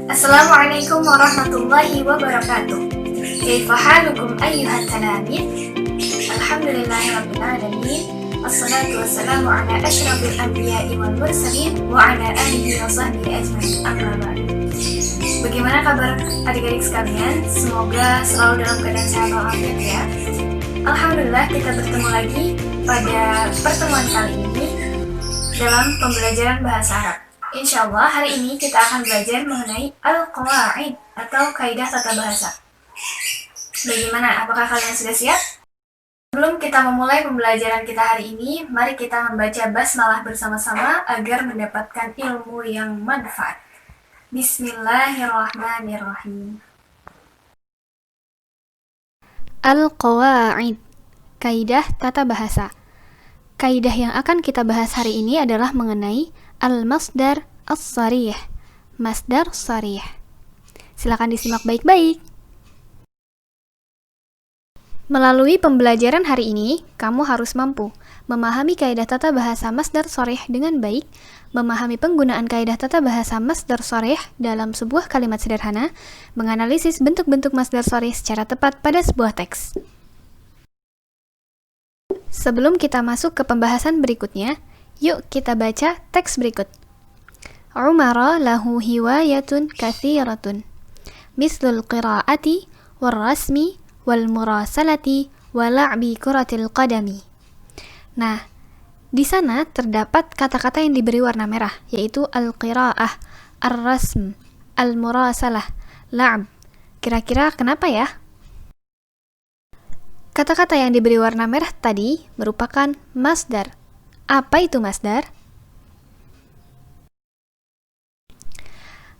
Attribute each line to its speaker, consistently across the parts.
Speaker 1: Assalamualaikum warahmatullahi wabarakatuh. Kaifa halukum ayyuhat talamid? Alhamdulillahirabbil alamin. Wassalatu wassalamu ala asyrafil anbiya'i wal mursalin wa ala alihi wa sahbihi ajma'in. Amma ba'du. Bagaimana kabar adik-adik sekalian? Semoga selalu dalam keadaan sehat walafiat ya. Alhamdulillah kita bertemu lagi pada pertemuan kali ini dalam pembelajaran bahasa Arab. Insya Allah hari ini kita akan belajar mengenai al-qawaid atau kaidah tata bahasa. Bagaimana? Apakah kalian sudah siap? Sebelum kita memulai pembelajaran kita hari ini, mari kita membaca basmalah bersama-sama agar mendapatkan ilmu yang manfaat. Bismillahirrahmanirrahim.
Speaker 2: Al-qawaid, kaidah tata bahasa. Kaidah yang akan kita bahas hari ini adalah mengenai al-masdar as-sarih, masdar sarih. Silakan disimak baik-baik. Melalui pembelajaran hari ini, kamu harus mampu memahami kaidah tata bahasa masdar sarih dengan baik, memahami penggunaan kaidah tata bahasa masdar sarih dalam sebuah kalimat sederhana, menganalisis bentuk-bentuk masdar sarih secara tepat pada sebuah teks. Sebelum kita masuk ke pembahasan berikutnya, yuk kita baca teks berikut. Umara lahu hiwayatun kathiratun, mislul qiraati, warrasmi, wal murasalati, wala'bi kuratil qadami. Nah, di sana terdapat kata-kata yang diberi warna merah, yaitu al-qiraah, ar-rasm, al-murasalah, la'b. Kira-kira kenapa ya? Kata-kata yang diberi warna merah tadi merupakan masdar. Apa itu masdar?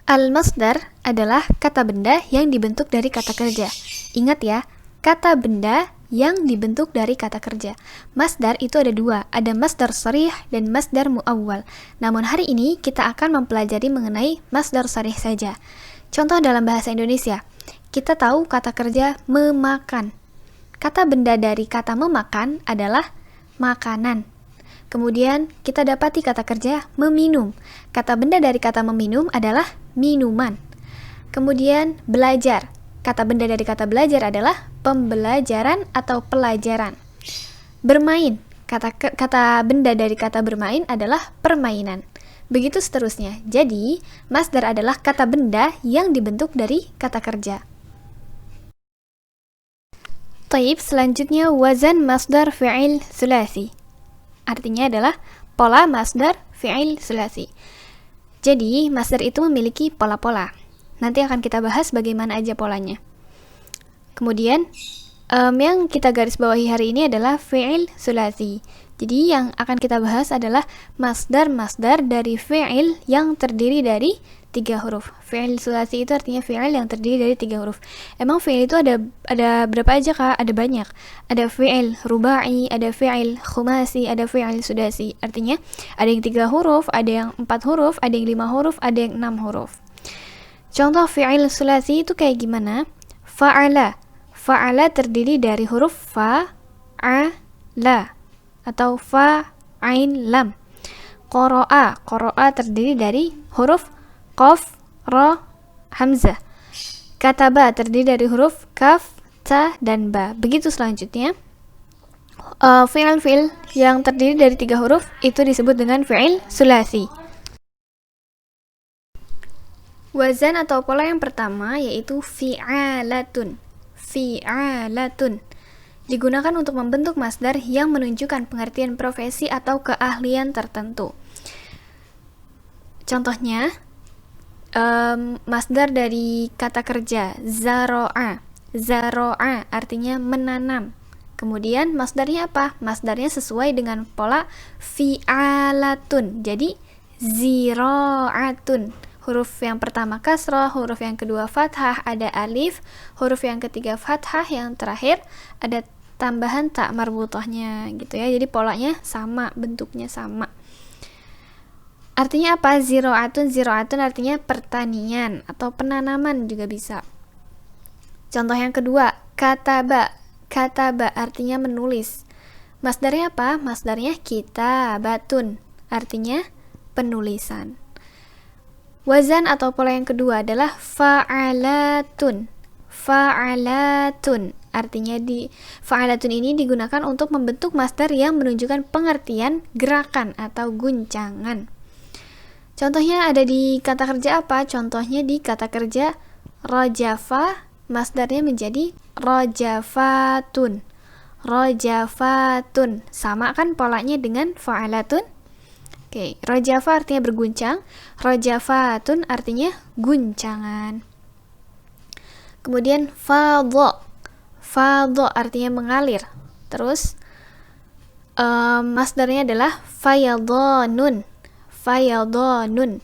Speaker 2: Al-masdar adalah kata benda yang dibentuk dari kata kerja. Ingat ya, kata benda yang dibentuk dari kata kerja. Masdar itu ada dua, ada masdar sharih dan masdar muawwal. Namun hari ini kita akan mempelajari mengenai masdar sharih saja. Contoh dalam bahasa Indonesia, kita tahu kata kerja memakan. Kata benda dari kata memakan adalah makanan. Kemudian kita dapati kata kerja meminum. Kata benda dari kata meminum adalah minuman. Kemudian belajar. Kata benda dari kata belajar adalah pembelajaran atau pelajaran. Bermain. Kata benda dari kata bermain adalah permainan. Begitu seterusnya. Jadi, masdar adalah kata benda yang dibentuk dari kata kerja. Taib, selanjutnya wazan masdar fi'il sulasi. Artinya adalah pola masdar fi'il sulasi. Jadi, masdar itu memiliki pola-pola. Nanti akan kita bahas bagaimana aja polanya. Kemudian, yang kita garis bawahi hari ini adalah fi'il sulasi. Jadi, yang akan kita bahas adalah masdar-masdar dari fi'il yang terdiri dari 3 huruf. Fi'il sulasi itu artinya fi'il yang terdiri dari 3 huruf. Emang fi'il itu ada berapa aja Kak? Ada banyak. Ada fi'il rubai, ada fi'il khumasi, ada fi'il sudasi. Artinya ada yang 3 huruf, ada yang 4 huruf, ada yang 5 huruf, ada yang 6 huruf. Contoh fi'il sulasi itu kayak gimana? Fa'ala. Fa'ala terdiri dari huruf fa, a, la atau fa, ain, lam. Qara'a. Qara'a terdiri dari huruf qaf, ra, hamzah. Kataba terdiri dari huruf kaf, ta, dan ba. Begitu selanjutnya. Fi'il yang terdiri dari 3 huruf itu disebut dengan fi'il sulasi. Wazan atau pola yang pertama yaitu fi'alatun. Fi'alatun digunakan untuk membentuk masdar yang menunjukkan pengertian profesi atau keahlian tertentu. Contohnya, masdar dari kata kerja zaro'a. Zaro'a artinya menanam. Kemudian masdarnya apa? Masdarnya sesuai dengan pola fi'alatun. Jadi zira'atun. Huruf yang pertama kasrah, huruf yang kedua fathah, ada alif, huruf yang ketiga fathah, yang terakhir ada tambahan tak marbutahnya gitu ya. Jadi polanya sama, bentuknya sama. Artinya apa? Zira'atun. Zira'atun artinya pertanian atau penanaman juga bisa. Contoh yang kedua, kataba. Kataba artinya menulis. Masdarnya apa? Masdarnya kitabatun. Artinya penulisan. Wazan atau pola yang kedua adalah fa'alatun. Fa'alatun. Artinya fa'alatun ini digunakan untuk membentuk masdar yang menunjukkan pengertian gerakan atau guncangan. Contohnya ada di kata kerja apa? Contohnya di kata kerja rajafa, masdarnya menjadi rajafatun. Rajafatun. Sama kan polanya dengan fa'alatun? Oke, rajafa artinya berguncang, rajafatun artinya guncangan. Kemudian fadha. Fadha artinya mengalir. Terus masdarnya adalah fayadhanun. Fayadhanun.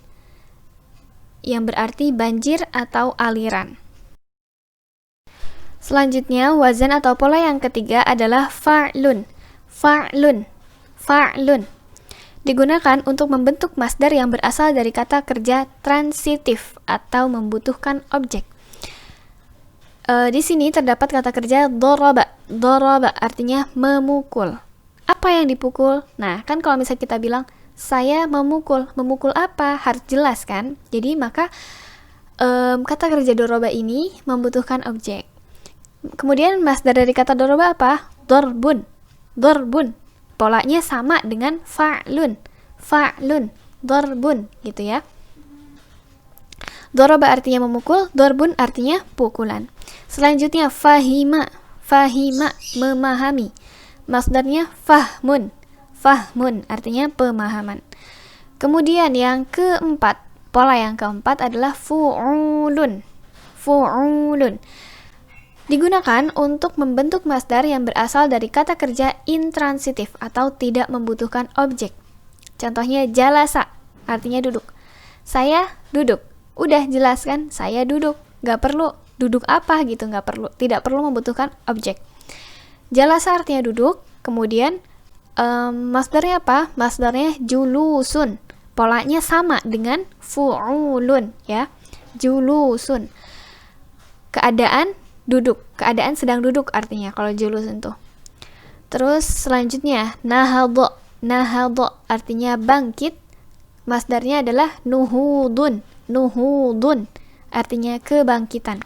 Speaker 2: Yang berarti banjir atau aliran. Selanjutnya, wazan atau pola yang ketiga adalah fa'lun. Fa'lun. Fa'lun. Digunakan untuk membentuk masdar yang berasal dari kata kerja transitif atau membutuhkan objek. Di sini terdapat kata kerja doraba. Doraba artinya memukul. Apa yang dipukul? Nah, kan kalau misalnya kita bilang saya memukul, memukul apa? Harus jelas kan? Jadi maka kata kerja doroba ini membutuhkan objek. Kemudian masdar dari kata doroba apa? Dorbun. Dorbun. Polanya sama dengan fa'lun. Fa'lun. Dorbun gitu ya. Doroba artinya memukul, dorbun artinya pukulan. Selanjutnya fahima. Fahima memahami. Masdarnya fahmun. Fahmun artinya pemahaman. Kemudian yang keempat, pola yang keempat adalah fu'ulun. Fu'ulun. Digunakan untuk membentuk masdar yang berasal dari kata kerja intransitif atau tidak membutuhkan objek. Contohnya jalasa, artinya duduk. Saya duduk. Udah jelas kan? Saya duduk. Gak perlu duduk apa gitu, gak perlu. Tidak perlu membutuhkan objek. Jalasa artinya duduk. Kemudian masdarnya apa? Masdarnya julusun. Polanya sama dengan fu'ulun ya. Julusun. Keadaan duduk, keadaan sedang duduk artinya kalau julus itu. Terus selanjutnya nahadha. Nahadha artinya bangkit. Masdarnya adalah nuhudun. Nuhudun artinya kebangkitan.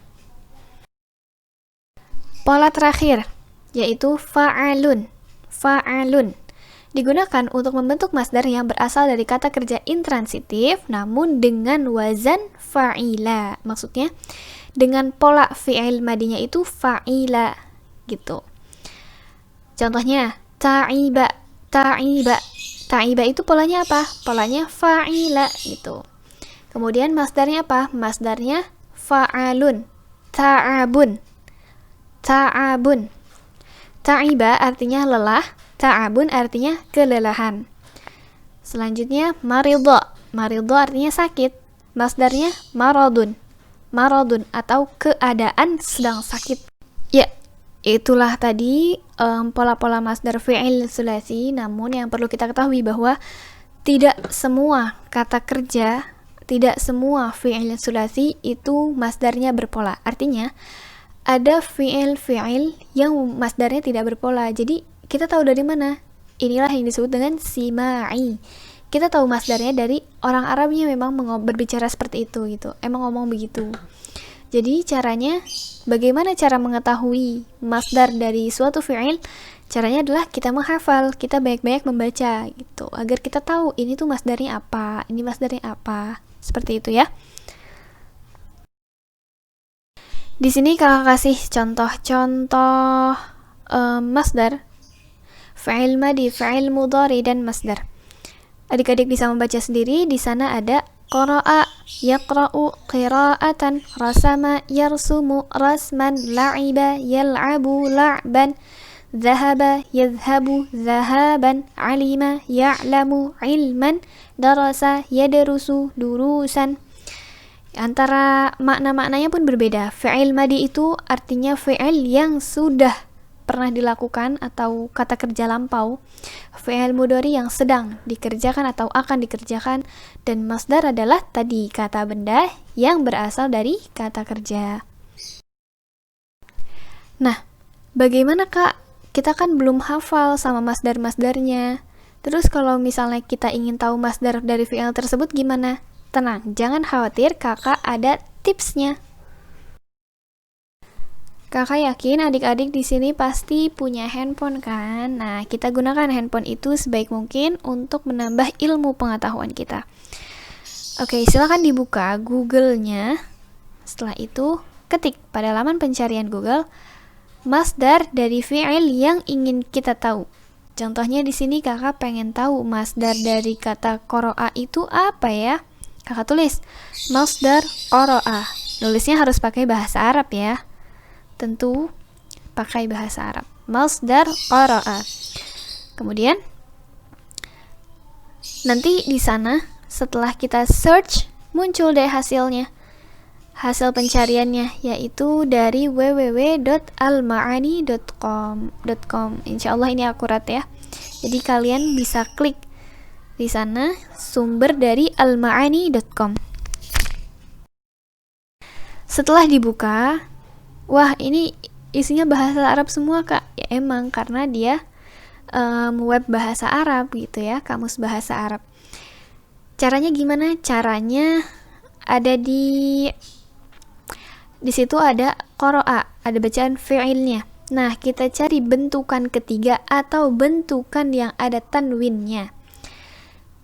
Speaker 2: Pola terakhir yaitu fa'alun. Fa'alun digunakan untuk membentuk masdar yang berasal dari kata kerja intransitif namun dengan wazan fa'ila. Maksudnya dengan pola fi'il madinya itu fa'ila gitu. Contohnya ta'iba. Ta'iba. Ta'iba itu polanya apa? Polanya fa'ila gitu. Kemudian masdarnya apa? Masdarnya fa'alun. Ta'abun. Ta'abun. Ta'iba artinya lelah, ta'abun artinya kelelahan. Selanjutnya maridha. Maridha artinya sakit. Masdarnya maradun. Maradun atau keadaan sedang sakit. Ya, itulah tadi pola-pola masdar fi'il sulasi. Namun yang perlu kita ketahui bahwa tidak semua kata kerja, tidak semua fi'il sulasi itu masdarnya berpola. Artinya ada fi'il yang masdarnya tidak berpola. Jadi kita tahu dari mana? Inilah yang disebut dengan sima'i. Kita tahu masdarnya dari orang Arabnya memang berbicara seperti itu gitu. Emang ngomong begitu. Jadi caranya, bagaimana cara mengetahui masdar dari suatu fi'il? Caranya adalah kita menghafal, kita banyak-banyak membaca gitu, agar kita tahu ini tuh masdarnya apa, ini masdarnya apa. Seperti itu ya. Di sini kakak kasih contoh-contoh masdar, fi'il madi, fi'il mudhari dan masdar. Adik-adik bisa membaca sendiri. Di sana ada qara'a, yaqra'u, qira'atan, rasama, yarsumu, rasman, la'iba, yal'abu, la'ban, dhahaba, yadhhabu, dhahaban, alima, ya'lamu, ilman, darasa, yadrusu, durusan. Antara makna-maknanya pun berbeda. Fi'il madi itu artinya fi'il yang sudah pernah dilakukan atau kata kerja lampau. Fi'il mudhari yang sedang dikerjakan atau akan dikerjakan, dan masdar adalah tadi kata benda yang berasal dari kata kerja. Nah, bagaimana Kak? Kita kan belum hafal sama masdar-masdarnya. Terus kalau misalnya kita ingin tahu masdar dari fi'il tersebut gimana? Tenang, jangan khawatir, kakak ada tipsnya. Kakak yakin adik-adik di sini pasti punya handphone kan? Nah, kita gunakan handphone itu sebaik mungkin untuk menambah ilmu pengetahuan kita. Oke, silakan dibuka Google-nya. Setelah itu, ketik pada laman pencarian Google masdar dari fi'il yang ingin kita tahu. Contohnya di sini kakak pengen tahu masdar dari kata qara'a itu apa ya? Kakak tulis masdar qara'a. Nulisnya harus pakai bahasa Arab ya. Tentu pakai bahasa Arab. Masdar qara'a. Kemudian nanti di sana setelah kita search muncul deh hasilnya. Hasil pencariannya yaitu dari www.almaani.com. Insyaallah ini akurat ya. Jadi kalian bisa klik di sana sumber dari almaani.com. Setelah dibuka, wah ini isinya bahasa Arab semua kak. Ya emang karena dia web bahasa Arab gitu ya, kamus bahasa Arab. Caranya gimana? Caranya ada di situ ada qara'a, ada bacaan fi'ilnya. Nah, kita cari bentukan ketiga atau bentukan yang ada tanwinnya.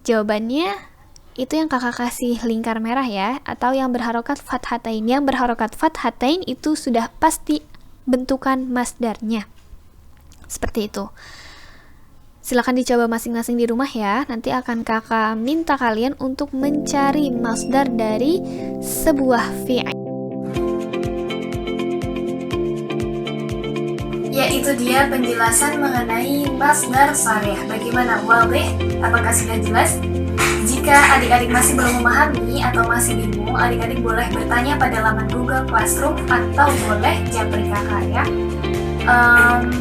Speaker 2: Jawabannya itu yang kakak kasih lingkar merah ya, atau yang berharokat fathatain. Yang berharokat fathatain itu sudah pasti bentukan masdarnya. Seperti itu. Silakan dicoba masing-masing di rumah ya. Nanti akan kakak minta kalian untuk mencari masdar dari sebuah fi'il.
Speaker 1: Yaitu dia penjelasan mengenai masdar sharih. Bagaimana wadih? Apakah sudah jelas? Jika adik-adik masih belum memahami atau masih bingung, adik-adik boleh bertanya pada laman Google Classroom atau boleh japri kakak ya.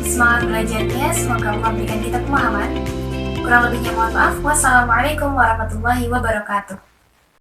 Speaker 1: Semangat belajarnya, semoga Allah berikan kita pemahaman. Kurang lebihnya mohon maaf. Wassalamualaikum warahmatullahi wabarakatuh.